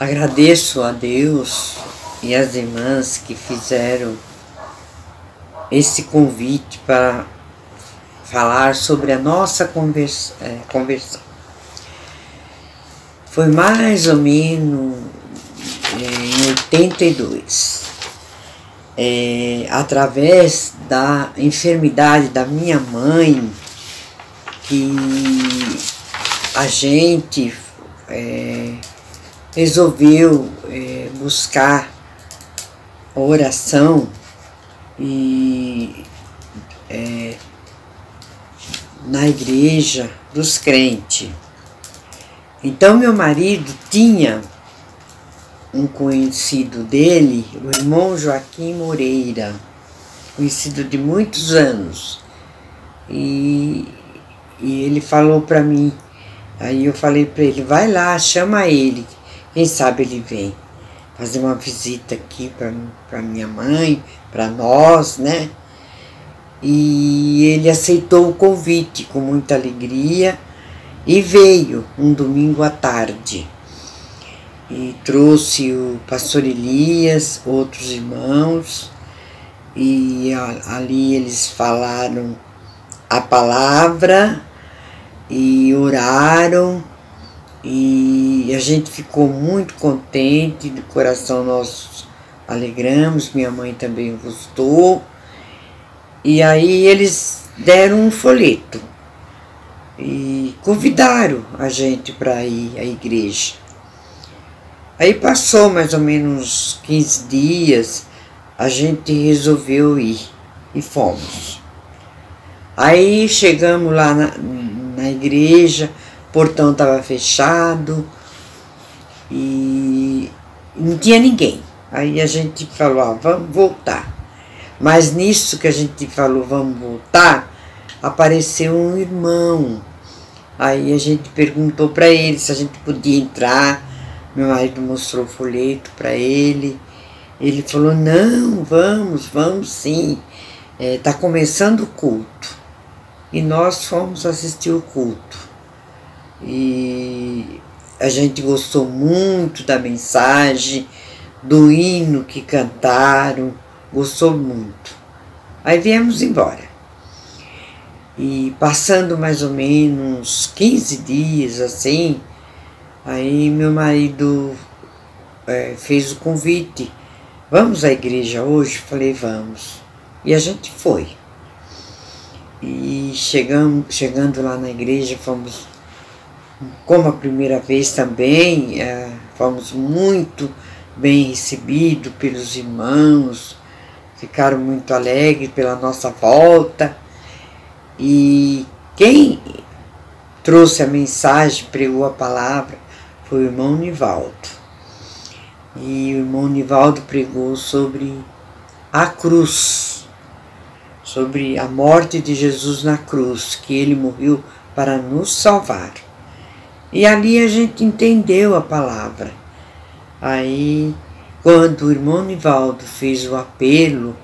Agradeço a Deus e as irmãs que fizeram esse convite para falar sobre a nossa conversão. Foi mais ou menos em 82, através da enfermidade da minha mãe, que a gente resolveu buscar a oração e na igreja dos crentes. Então meu marido tinha um conhecido dele, o irmão Joaquim Moreira, conhecido de muitos anos, e ele falou para mim. Aí eu falei para ele, vai lá, chama ele, quem sabe ele vem fazer uma visita aqui para minha mãe, para nós, né? E ele aceitou o convite com muita alegria e veio um domingo à tarde. E trouxe o pastor Elias, outros irmãos, e ali eles falaram a palavra e oraram, e a gente ficou muito contente, do coração nós alegramos, minha mãe também gostou, e aí eles deram um folheto e convidaram a gente para ir à igreja. Aí passou mais ou menos 15 dias, a gente resolveu ir e fomos. Aí chegamos lá na igreja, o portão estava fechado e não tinha ninguém. Aí a gente falou, vamos voltar. Mas nisso que a gente falou, vamos voltar, apareceu um irmão. Aí a gente perguntou para ele se a gente podia entrar. Meu marido mostrou o folheto para ele. Ele falou, não, vamos sim. Está começando o culto. E nós fomos assistir o culto. E a gente gostou muito da mensagem, do hino que cantaram, gostou muito. Aí viemos embora. E passando mais ou menos 15 dias assim, aí meu marido fez o convite. Vamos à igreja hoje? Falei, vamos. E a gente foi. E chegando lá na igreja, fomos, como a primeira vez também, fomos muito bem recebidos pelos irmãos, ficaram muito alegres pela nossa volta. E quem trouxe a mensagem, pregou a palavra, foi o irmão Nivaldo. E o irmão Nivaldo pregou sobre a cruz, sobre a morte de Jesus na cruz, que ele morreu para nos salvar. E ali a gente entendeu a palavra. Aí, quando o irmão Nivaldo fez o apelo,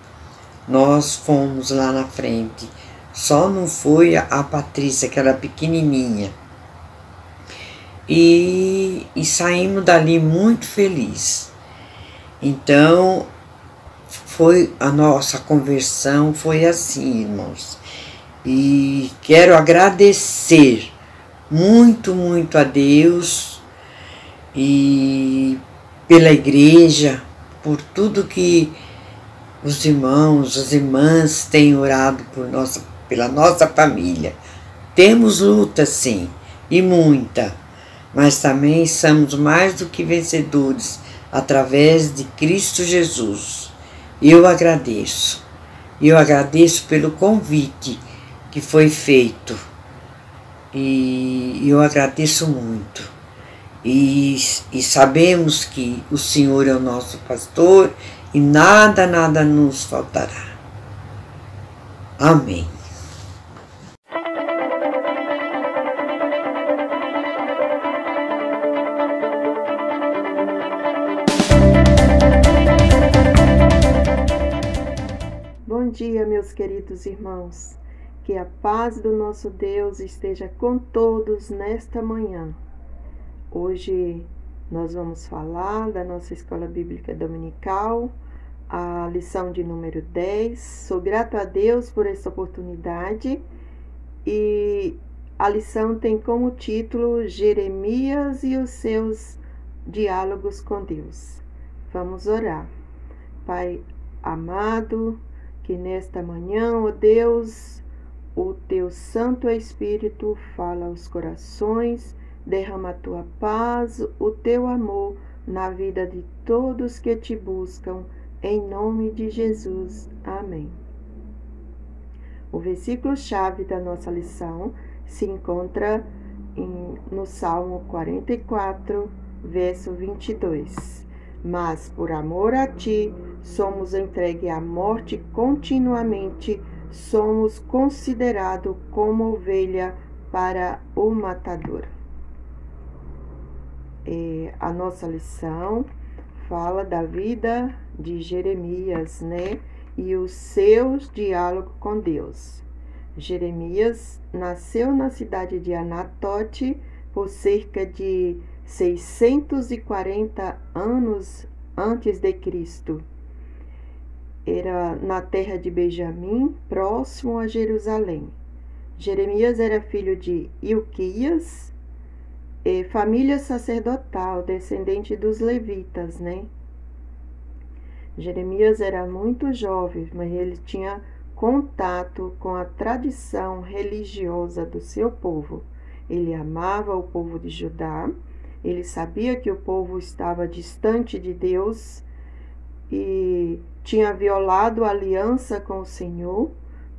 nós fomos lá na frente. Só não foi a Patrícia, que era pequenininha. E saímos dali muito felizes. Então, a nossa conversão foi assim, irmãos. E quero agradecer muito, muito a Deus e pela igreja, por tudo que os irmãos, as irmãs têm orado pela nossa família. Temos luta, sim, e muita, mas também somos mais do que vencedores através de Cristo Jesus. Eu agradeço pelo convite que foi feito, e eu agradeço muito, e sabemos que o Senhor é o nosso pastor e nada nos faltará. Amém. Bom dia, meus queridos irmãos. Que a paz do nosso Deus esteja com todos nesta manhã. Hoje Nós vamos falar da nossa Escola Bíblica Dominical, a lição de número 10. Sou grato a Deus por essa oportunidade e a lição tem como título Jeremias e os seus diálogos com Deus. Vamos orar. Pai amado, que nesta manhã, ó Deus, o teu Santo Espírito fala aos corações, derrama a tua paz, o teu amor na vida de todos que te buscam, em nome de Jesus. Amém. O versículo-chave da nossa lição se encontra no Salmo 44, verso 22. Mas por amor a ti, somos entregues à morte continuamente, somos considerados como ovelha para o matador. A nossa lição fala da vida de Jeremias, e os seus diálogos com Deus. Jeremias nasceu na cidade de Anatote por cerca de 640 anos antes de Cristo. Era na terra de Benjamim, próximo a Jerusalém. Jeremias era filho de Ilquias, família sacerdotal, descendente dos levitas, Jeremias era muito jovem, mas ele tinha contato com a tradição religiosa do seu povo. Ele amava o povo de Judá, ele sabia que o povo estava distante de Deus e tinha violado a aliança com o Senhor,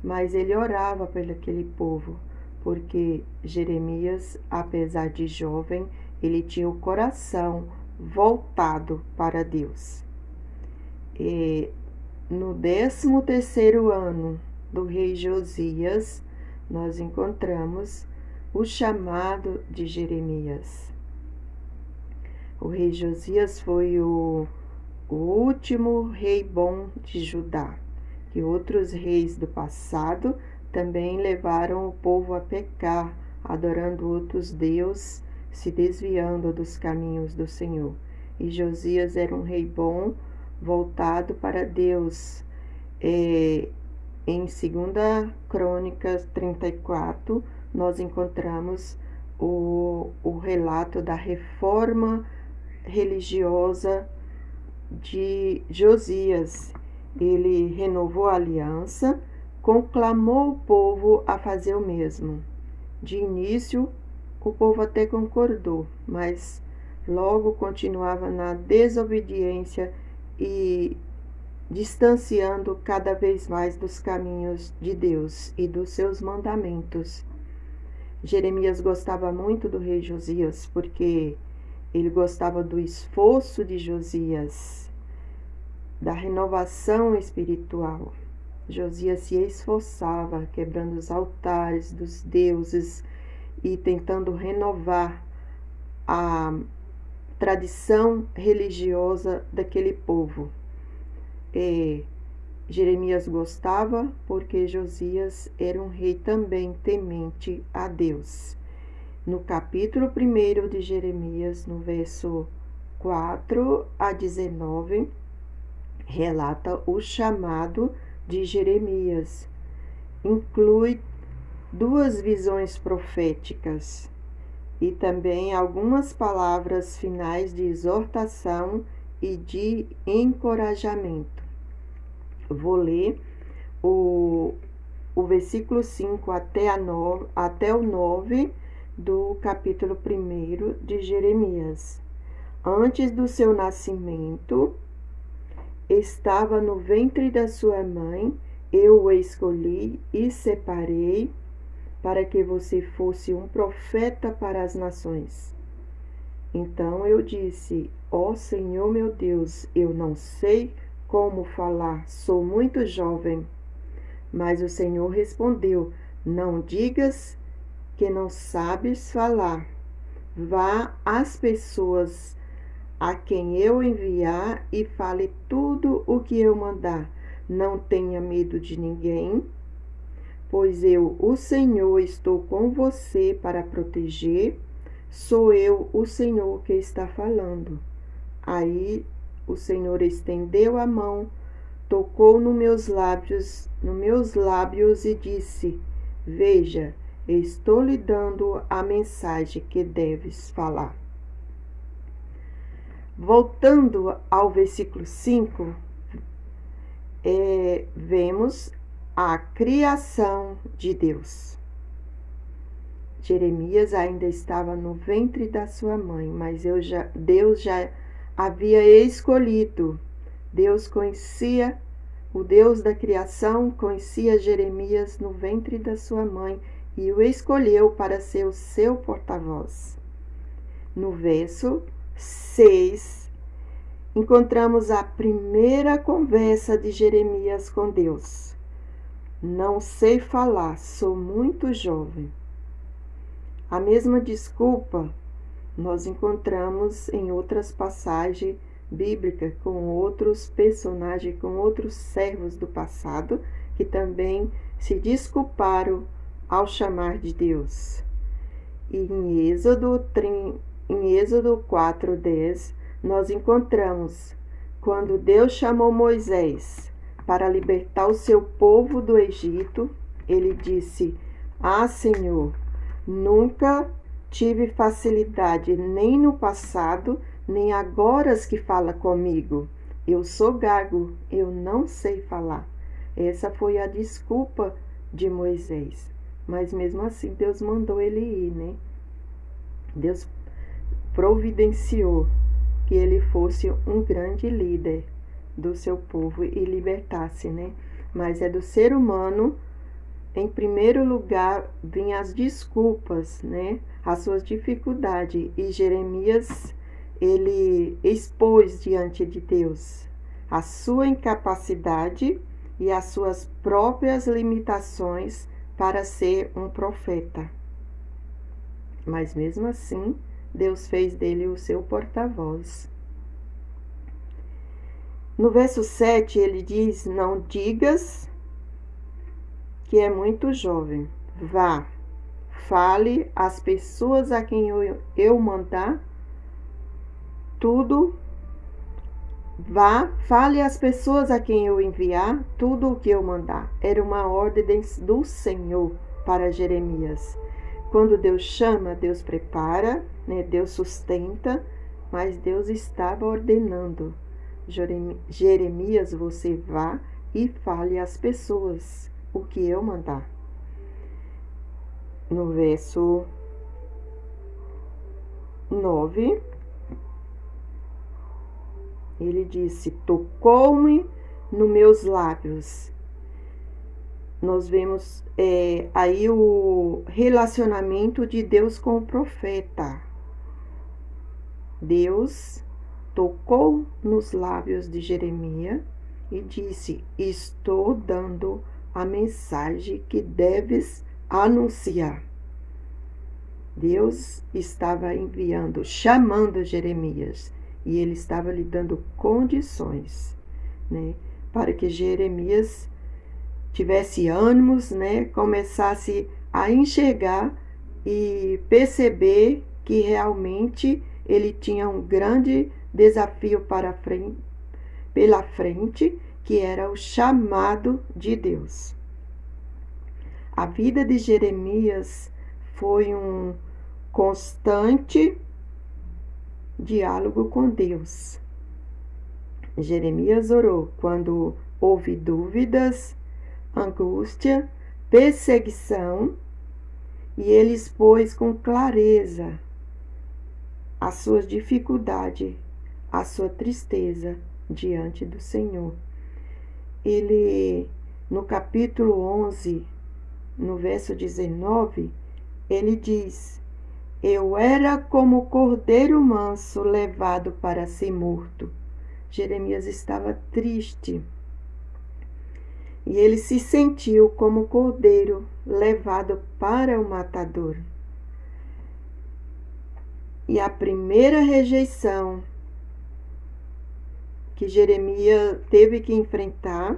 mas ele orava por aquele povo, porque Jeremias, apesar de jovem, ele tinha o coração voltado para Deus. No 13º ano do rei Josias, nós encontramos o chamado de Jeremias. O rei Josias foi o último rei bom de Judá, que outros reis do passado também levaram o povo a pecar, adorando outros deuses, se desviando dos caminhos do Senhor. E Josias era um rei bom, voltado para Deus. Em 2 Crônicas 34, nós encontramos o relato da reforma religiosa de Josias. Ele renovou a aliança, conclamou o povo a fazer o mesmo. De início, o povo até concordou, mas logo continuava na desobediência e distanciando cada vez mais dos caminhos de Deus e dos seus mandamentos. Jeremias gostava muito do rei Josias, porque ele gostava do esforço de Josias, da renovação espiritual. Josias se esforçava, quebrando os altares dos deuses e tentando renovar a tradição religiosa daquele povo. Jeremias gostava porque Josias era um rei também temente a Deus. No capítulo 1 de Jeremias, no verso 4 a 19, relata o chamado de Jeremias. Inclui 2 visões proféticas e também algumas palavras finais de exortação e de encorajamento. Vou ler o versículo 5 até o 9 do capítulo 1 de Jeremias. Antes do seu nascimento, estava no ventre da sua mãe, eu o escolhi e separei para que você fosse um profeta para as nações. Então eu disse: ó Senhor meu Deus, eu não sei como falar, sou muito jovem. Mas o Senhor respondeu: não digas que não sabes falar. Vá às pessoas a quem eu enviar e fale tudo o que eu mandar. Não tenha medo de ninguém, pois eu, o Senhor, estou com você para proteger, sou eu, o Senhor, que está falando. Aí o Senhor estendeu a mão, tocou nos meus lábios e disse: Veja, estou lhe dando a mensagem que deves falar. Voltando ao versículo 5, vemos a criação de Deus. Jeremias ainda estava no ventre da sua mãe, mas Deus já havia escolhido. Deus conhecia, o Deus da criação conhecia Jeremias no ventre da sua mãe e o escolheu para ser o seu porta-voz. No verso 6, encontramos a primeira conversa de Jeremias com Deus. Não sei falar, sou muito jovem. A mesma desculpa nós encontramos em outras passagens bíblicas com outros personagens, com outros servos do passado que também se desculparam ao chamar de Deus. E em Êxodo 4:10 nós encontramos quando Deus chamou Moisés para libertar o seu povo do Egito, ele disse: Ah, Senhor, nunca tive facilidade nem no passado, nem agora que fala comigo. Eu sou gago, eu não sei falar. Essa foi a desculpa de Moisés. Mas mesmo assim Deus mandou ele ir, né? Deus providenciou que ele fosse um grande líder do seu povo e libertasse, né? Mas é do ser humano, em primeiro lugar, vinham as desculpas, né? As suas dificuldades. E Jeremias, ele expôs diante de Deus a sua incapacidade e as suas próprias limitações para ser um profeta. Mas mesmo assim, Deus fez dele o seu porta-voz. No verso 7, ele diz: Não digas que é muito jovem. Vá, fale às pessoas a quem eu mandar tudo. Vá, fale às pessoas a quem eu enviar tudo o que eu mandar. Era uma ordem do Senhor para Jeremias. Quando Deus chama, Deus prepara, né? Deus sustenta, mas Deus estava ordenando. Jeremias, você vá e fale às pessoas o que eu mandar. No verso 9, ele disse: tocou-me nos meus lábios. Nós vemos aí o relacionamento de Deus com o profeta. Deus tocou nos lábios de Jeremias e disse: estou dando a mensagem que deves anunciar. Deus estava enviando, chamando Jeremias, e ele estava lhe dando condições, né, para que Jeremias tivesse ânimos, né, começasse a enxergar e perceber que realmente ele tinha um grande desafio pela frente, que era o chamado de Deus. A vida de Jeremias foi um constante diálogo com Deus. Jeremias orou quando houve dúvidas, angústia, perseguição, e ele expôs com clareza as suas dificuldades, a sua tristeza diante do Senhor. Ele, no capítulo 11, no verso 19, ele diz: eu era como cordeiro manso levado para ser morto. Jeremias estava triste. E ele se sentiu como cordeiro levado para o matador. E a primeira rejeição que Jeremias teve que enfrentar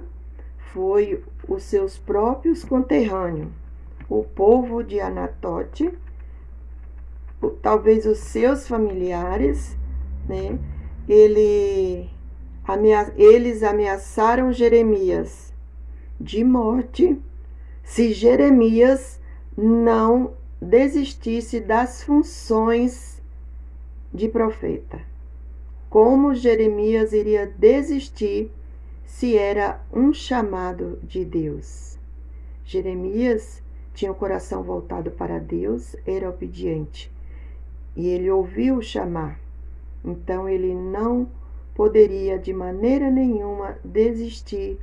foi os seus próprios conterrâneos, o povo de Anatote, talvez os seus familiares, né? Eles ameaçaram Jeremias de morte se Jeremias não desistisse das funções de profeta. Como Jeremias iria desistir se era um chamado de Deus? Jeremias tinha o coração voltado para Deus, era obediente e ele ouviu chamar. Então ele não poderia de maneira nenhuma desistir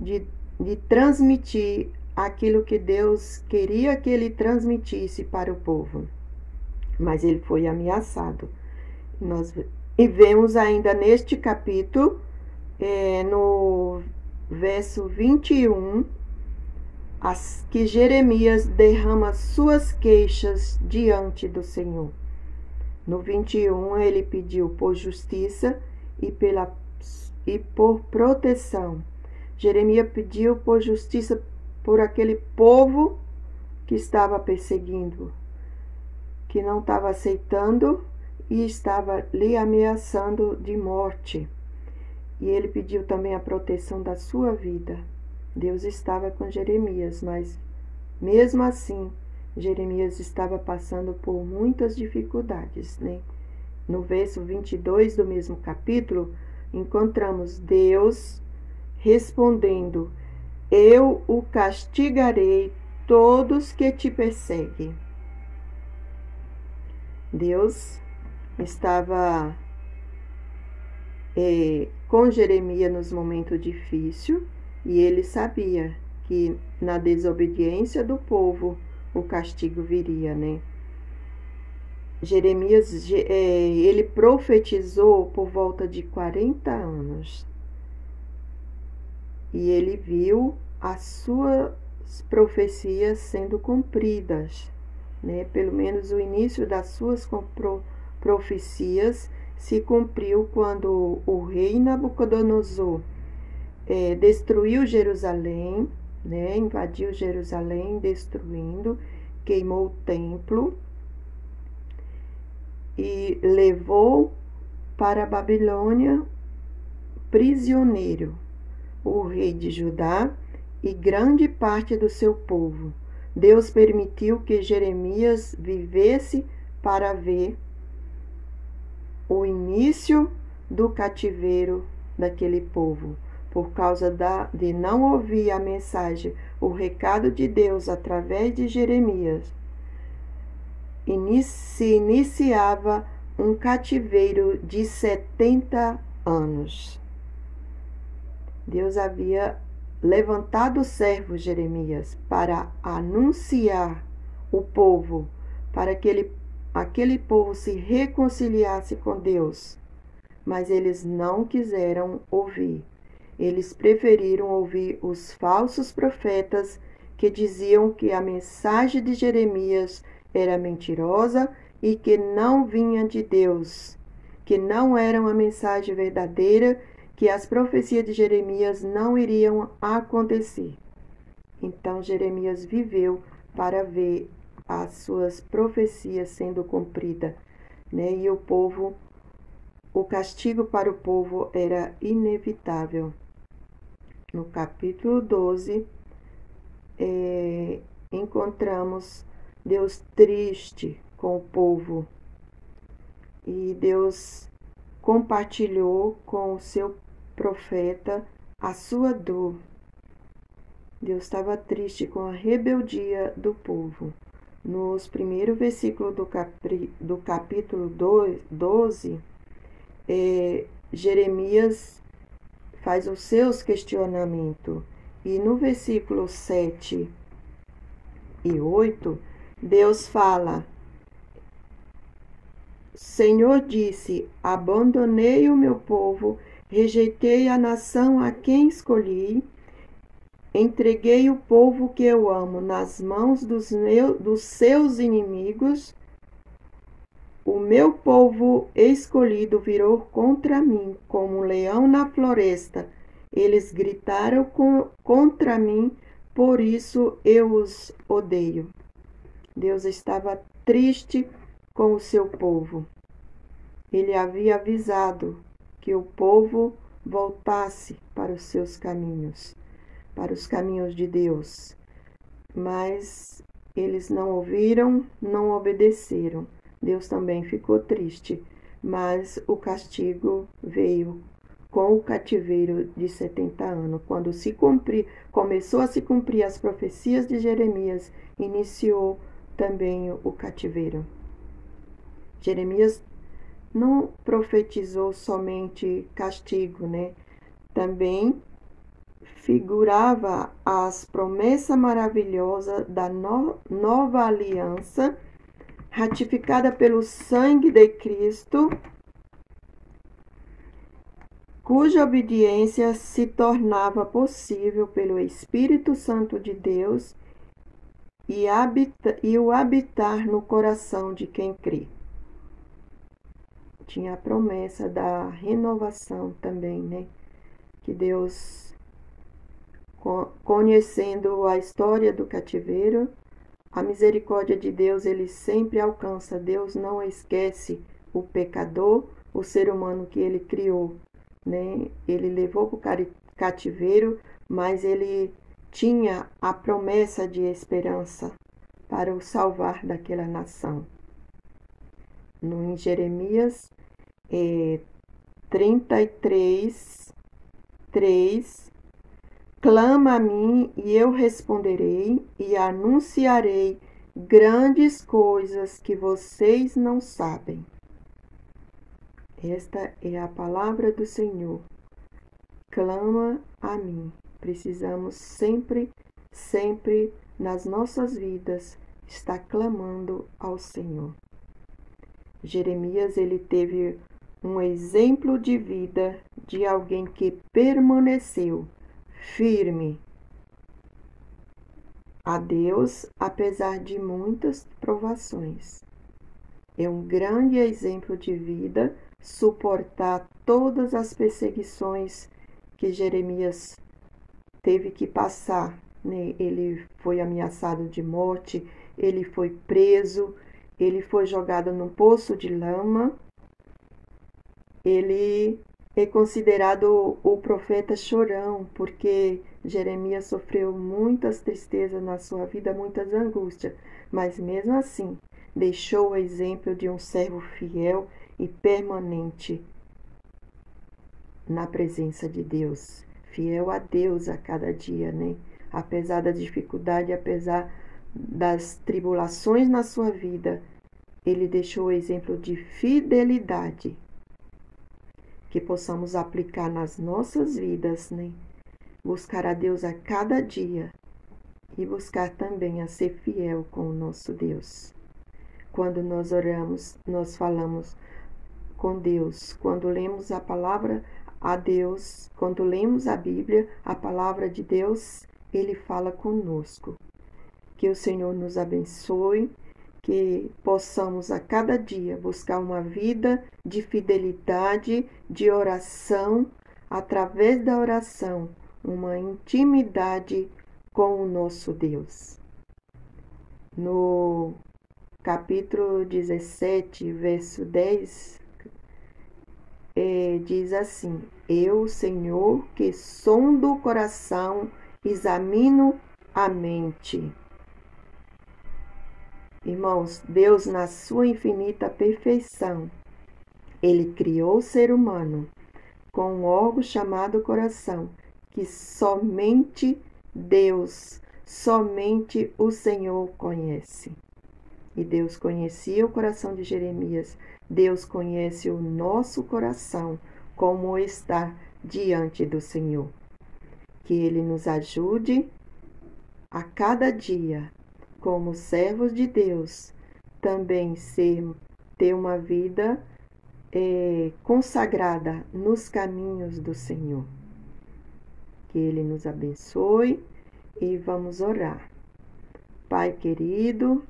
de transmitir aquilo que Deus queria que ele transmitisse para o povo. Mas ele foi ameaçado. E vemos ainda neste capítulo, no verso 21, que Jeremias derrama suas queixas diante do Senhor. No 21, ele pediu por justiça e por proteção. Jeremias pediu por justiça por aquele povo que estava perseguindo, que não estava aceitando e estava lhe ameaçando de morte. E ele pediu também a proteção da sua vida. Deus estava com Jeremias, mas mesmo assim, Jeremias estava passando por muitas dificuldades, né? No verso 22 do mesmo capítulo, encontramos Deus respondendo: eu o castigarei todos que te perseguem. Deus estava com Jeremias nos momentos difíceis e ele sabia que na desobediência do povo o castigo viria, né? Jeremias, ele profetizou por volta de 40 anos. E ele viu as suas profecias sendo cumpridas, né? Pelo menos o início das suas profecias se cumpriu quando o rei Nabucodonosor destruiu Jerusalém, né? Invadiu Jerusalém, destruindo, queimou o templo e levou para a Babilônia prisioneiro o rei de Judá e grande parte do seu povo. Deus permitiu que Jeremias vivesse para ver o início do cativeiro daquele povo, por causa de não ouvir a mensagem, o recado de Deus através de Jeremias. Se iniciava um cativeiro de 70 anos. Deus havia levantado o servo Jeremias para anunciar o povo, para que aquele povo se reconciliasse com Deus. Mas eles não quiseram ouvir. Eles preferiram ouvir os falsos profetas que diziam que a mensagem de Jeremias era mentirosa e que não vinha de Deus, que não era uma mensagem verdadeira, que as profecias de Jeremias não iriam acontecer. Então Jeremias viveu para ver as suas profecias sendo cumpridas, né? E o castigo para o povo era inevitável. No capítulo 12, encontramos Deus triste com o povo. E Deus compartilhou com o seu profeta a sua dor. Deus estava triste com a rebeldia do povo. Nos primeiros versículos do capítulo 12, Jeremias faz os seus questionamentos. E no versículo 7 e 8, Deus fala: Senhor disse: abandonei o meu povo, rejeitei a nação a quem escolhi, entreguei o povo que eu amo nas mãos dos seus inimigos. O meu povo escolhido virou contra mim, como um leão na floresta. Eles gritaram contra mim, por isso eu os odeio. Deus estava triste com o seu povo. Ele havia avisado que o povo voltasse para os seus caminhos, para os caminhos de Deus. Mas eles não ouviram, não obedeceram. Deus também ficou triste, mas o castigo veio com o cativeiro de 70 anos. Quando começou a se cumprir as profecias de Jeremias, iniciou também o cativeiro. Jeremias não profetizou somente castigo, né? Também figurava as promessas maravilhosas da nova aliança, ratificada pelo sangue de Cristo, cuja obediência se tornava possível pelo Espírito Santo de Deus e o habitar no coração de quem crê. Tinha a promessa da renovação também, né? Que Deus, conhecendo a história do cativeiro, a misericórdia de Deus, ele sempre alcança. Deus não esquece o pecador, o ser humano que ele criou, né? Ele levou para o cativeiro, mas ele tinha a promessa de esperança para o salvar daquela nação. Em Jeremias 33, 3, clama a mim e eu responderei e anunciarei grandes coisas que vocês não sabem. Esta é a palavra do Senhor. Clama a mim. Precisamos sempre nas nossas vidas estar clamando ao Senhor. Jeremias, ele teve um exemplo de vida de alguém que permaneceu firme a Deus, apesar de muitas provações. É um grande exemplo de vida suportar todas as perseguições que Jeremias teve que passar, né? Ele foi ameaçado de morte, ele foi preso, ele foi jogado num poço de lama. Ele é considerado o profeta chorão, porque Jeremias sofreu muitas tristezas na sua vida, muitas angústias, mas mesmo assim deixou o exemplo de um servo fiel e permanente na presença de Deus, fiel a Deus a cada dia, né? Apesar da dificuldade, apesar das tribulações na sua vida, ele deixou o exemplo de fidelidade que possamos aplicar nas nossas vidas, né? Buscar a Deus a cada dia e buscar também a ser fiel com o nosso Deus. Quando nós oramos, nós falamos com Deus. Quando lemos a palavra a Deus, quando lemos a Bíblia, a palavra de Deus, Ele fala conosco. Que o Senhor nos abençoe, que possamos a cada dia buscar uma vida de fidelidade, de oração, através da oração, uma intimidade com o nosso Deus. No capítulo 17, verso 10, diz assim: Eu, Senhor, que sondo o coração, examino a mente. Irmãos, Deus, na sua infinita perfeição, Ele criou o ser humano com um órgão chamado coração, que somente Deus, somente o Senhor conhece. E Deus conhecia o coração de Jeremias. Deus conhece o nosso coração, como está diante do Senhor. Que Ele nos ajude a cada dia, como servos de Deus, também ter uma vida consagrada nos caminhos do Senhor. Que Ele nos abençoe e vamos orar. Pai querido,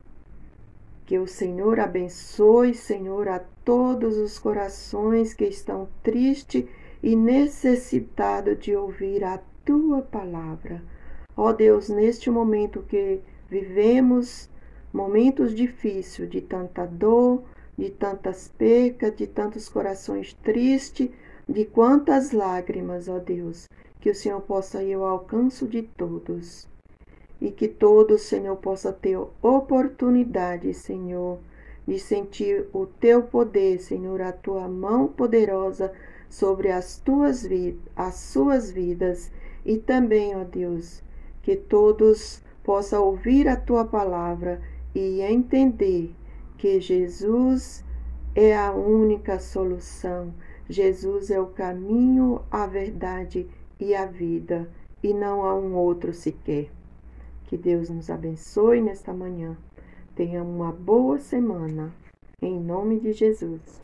que o Senhor abençoe, Senhor, a todos os corações que estão tristes e necessitados de ouvir a Tua palavra. Ó Deus, neste momento que vivemos momentos difíceis, de tanta dor, de tantas percas, de tantos corações tristes, de quantas lágrimas, ó Deus, que o Senhor possa ir ao alcance de todos. E que todos, Senhor, possa ter oportunidade, Senhor, de sentir o Teu poder, Senhor, a Tua mão poderosa sobre as suas vidas. E também, ó Deus, que todos possam ouvir a Tua palavra e entender que Jesus é a única solução. Jesus é o caminho, a verdade e a vida, e não há um outro sequer. Que Deus nos abençoe nesta manhã. Tenha uma boa semana. Em nome de Jesus.